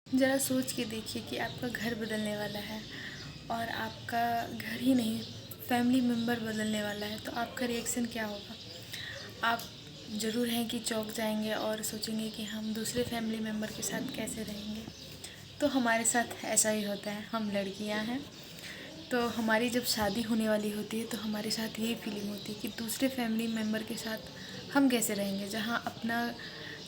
ज़रा सोच के देखिए कि आपका घर बदलने वाला है और आपका घर ही नहीं, फैमिली मेम्बर बदलने वाला है, तो आपका रिएक्शन क्या होगा? आप ज़रूर हैं कि चौंक जाएंगे और सोचेंगे कि हम दूसरे फैमिली मेम्बर के साथ कैसे रहेंगे। तो हमारे साथ ऐसा ही होता है, हम लड़कियां हैं, तो हमारी जब शादी होने वाली होती है तो हमारे साथ यही फीलिंग होती है कि दूसरे फैमिली मेम्बर के साथ हम कैसे रहेंगे, जहाँ अपना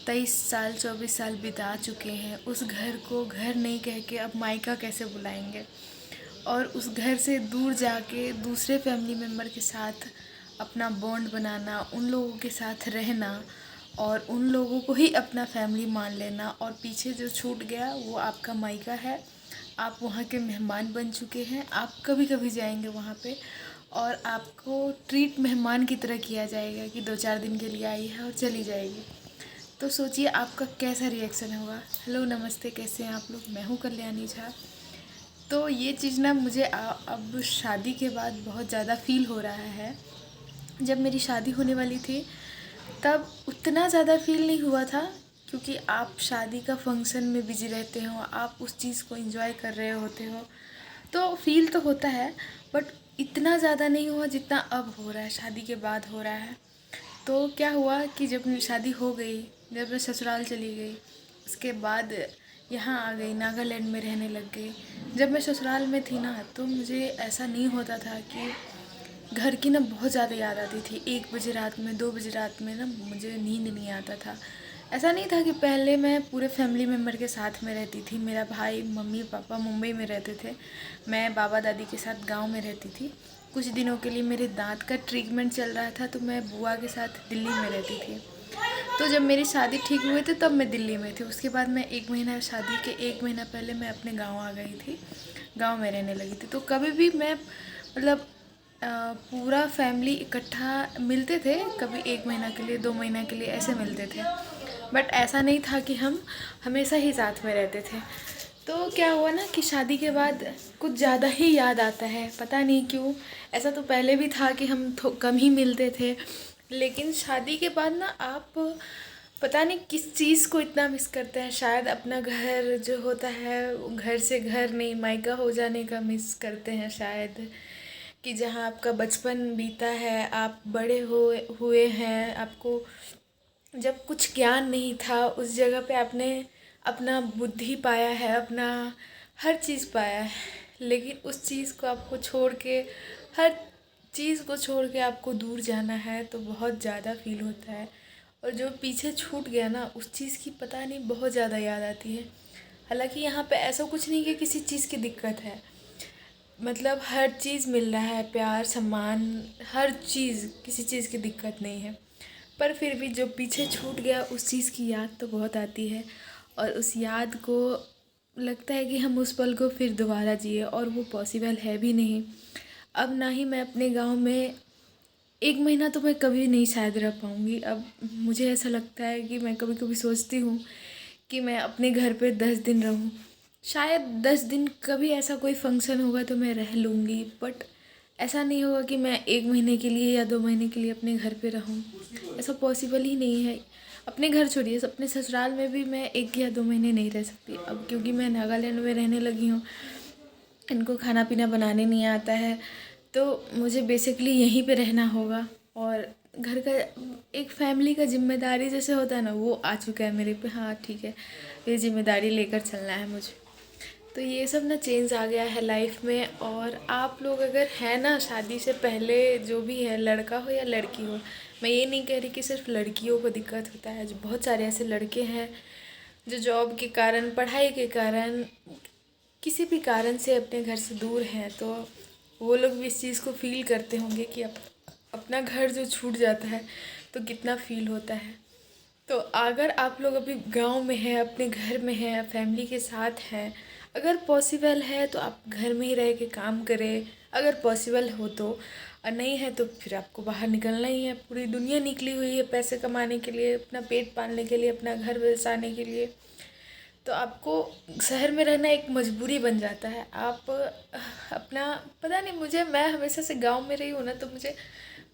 23 साल 24 साल बिता चुके हैं, उस घर को घर नहीं कह के अब मायका कैसे बुलाएंगे। और उस घर से दूर जाके दूसरे फैमिली मेम्बर के साथ अपना बॉन्ड बनाना, उन लोगों के साथ रहना और उन लोगों को ही अपना फैमिली मान लेना, और पीछे जो छूट गया वो आपका मायका है, आप वहाँ के मेहमान बन चुके हैं, आप कभी कभी जाएंगे वहाँ पे और आपको ट्रीट मेहमान की तरह किया जाएगा कि 2 4 दिन के लिए आई है और चली जाएगी। तो सोचिए आपका कैसा रिएक्शन होगा। हेलो नमस्ते, कैसे हैं आप लोग? मैं हूँ कल्याणी झा। तो ये चीज़ ना मुझे अब शादी के बाद बहुत ज़्यादा फील हो रहा है। जब मेरी शादी होने वाली थी तब उतना ज़्यादा फील नहीं हुआ था, क्योंकि आप शादी का फंक्शन में बिजी रहते हो, आप उस चीज़ को एंजॉय कर रहे होते हो, तो फील तो होता है, बट इतना ज़्यादा नहीं हुआ जितना अब हो रहा है, शादी के बाद हो रहा है। तो क्या हुआ कि जब मेरी शादी हो गई, जब मैं ससुराल चली गई, उसके बाद यहाँ आ गई, नागालैंड में रहने लग गई। जब मैं ससुराल में थी ना तो मुझे ऐसा नहीं होता था कि घर की ना बहुत ज़्यादा याद आती थी। 1 बजे रात में, 2 बजे रात में ना मुझे नींद नहीं आता था। ऐसा नहीं था कि पहले मैं पूरे फैमिली मेम्बर के साथ में रहती थी, मेरा भाई मम्मी पापा मुंबई में रहते थे, मैं बाबा दादी के साथ गांव में रहती थी। कुछ दिनों के लिए मेरे दांत का ट्रीटमेंट चल रहा था तो मैं बुआ के साथ दिल्ली में रहती थी। तो जब मेरी शादी ठीक हुई थी तब मैं दिल्ली में थी। उसके बाद मैं 1 महीना, शादी के 1 महीना पहले मैं अपने गाँव आ गई थी, गाँव में रहने लगी थी। तो कभी भी मैं मतलब पूरा फैमिली इकट्ठा मिलते थे, कभी 1 महीना के लिए 2 महीना के लिए ऐसे मिलते थे, बट ऐसा नहीं था कि हम हमेशा ही साथ में रहते थे। तो क्या हुआ ना कि शादी के बाद कुछ ज़्यादा ही याद आता है, पता नहीं क्यों। ऐसा तो पहले भी था कि हम कम ही मिलते थे, लेकिन शादी के बाद ना आप पता नहीं किस चीज़ को इतना मिस करते हैं। शायद अपना घर जो होता है, घर से घर नहीं, मायका हो जाने का मिस करते हैं शायद, कि जहाँ आपका बचपन बीता है, आप बड़े हुए हैं, आपको जब कुछ ज्ञान नहीं था उस जगह पे आपने अपना बुद्धि पाया है, अपना हर चीज़ पाया है। लेकिन उस चीज़ को आपको छोड़ के, हर चीज़ को छोड़ के आपको दूर जाना है तो बहुत ज़्यादा फील होता है। और जो पीछे छूट गया ना उस चीज़ की पता नहीं बहुत ज़्यादा याद आती है। हालांकि यहाँ पे ऐसा कुछ नहीं कि किसी चीज़ की दिक्कत है, मतलब हर चीज़ मिल रहा है, प्यार सम्मान, हर चीज़, किसी चीज़ की दिक्कत नहीं है। पर फिर भी जो पीछे छूट गया उस चीज़ की याद तो बहुत आती है, और उस याद को लगता है कि हम उस पल को फिर दोबारा जिए, और वो पॉसिबल है भी नहीं। अब ना ही मैं अपने गांव में 1 महीना तो मैं कभी नहीं शायद रह पाऊँगी। अब मुझे ऐसा लगता है कि मैं कभी कभी सोचती हूँ कि मैं अपने घर पे 10 दिन रहूँ। शायद 10 दिन कभी ऐसा कोई फंक्शन होगा तो मैं रह लूँगी, बट ऐसा नहीं होगा कि मैं 1 महीने के लिए या 2 महीने के लिए अपने घर पे रहूँ। ऐसा पॉसिबल ही नहीं है। अपने घर छोड़िए, अपने ससुराल में भी मैं 1 या 2 महीने नहीं रह सकती अब, क्योंकि मैं नागालैंड में रहने लगी हूँ। इनको खाना पीना बनाने नहीं आता है, तो मुझे बेसिकली यहीं पे रहना होगा। और घर का एक फैमिली का जिम्मेदारी जैसे होता है ना, वो आ चुका है मेरे पे। हाँ ठीक है, ये जिम्मेदारी लेकर चलना है मुझे। तो ये सब ना चेंज आ गया है लाइफ में। और आप लोग अगर हैं ना शादी से पहले, जो भी है, लड़का हो या लड़की हो, मैं ये नहीं कह रही कि सिर्फ लड़कियों को दिक्कत होता है। जो बहुत सारे ऐसे लड़के हैं जो जॉब के कारण, पढ़ाई के कारण, किसी भी कारण से अपने घर से दूर हैं, तो वो लोग भी इस चीज़ को फील करते होंगे कि अपना घर जो छूट जाता है तो कितना फील होता है। तो अगर आप लोग अभी गांव में हैं, अपने घर में हैं, फैमिली के साथ हैं, अगर पॉसिबल है तो आप घर में ही रह के काम करें, अगर पॉसिबल हो तो। और नहीं है तो फिर आपको बाहर निकलना ही है। पूरी दुनिया निकली हुई है पैसे कमाने के लिए, अपना पेट पालने के लिए, अपना घर बसाने के लिए। तो आपको शहर में रहना एक मजबूरी बन जाता है। आप अपना, पता नहीं, मुझे, मैं हमेशा से गांव में रही हूँ ना, तो मुझे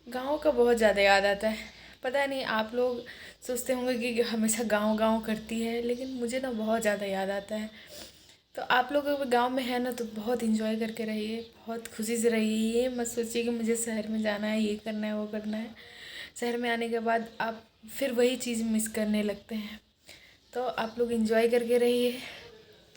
गांव का बहुत ज़्यादा याद आता है। पता नहीं आप लोग सोचते होंगे कि हमेशा गाँव गाँव करती है, लेकिन मुझे ना बहुत ज़्यादा याद आता है। तो आप लोग अगर गाँव में है ना तो बहुत इंजॉय करके रहिए, बहुत खुशी से रहिए। ये मत सोचिए कि मुझे शहर में जाना है, ये करना है, वो करना है। शहर में आने के बाद आप फिर वही चीज़ मिस करने लगते हैं। तो आप लोग इंजॉय करके रहिए।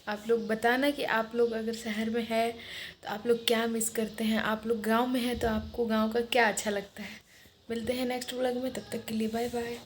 आप लोग बताना कि आप लोग अगर शहर में है तो आप लोग क्या मिस करते हैं, आप लोग गांव में है तो आपको गांव का क्या अच्छा लगता है। मिलते हैं नेक्स्ट व्लॉग में, तब तक के लिए बाय बाय।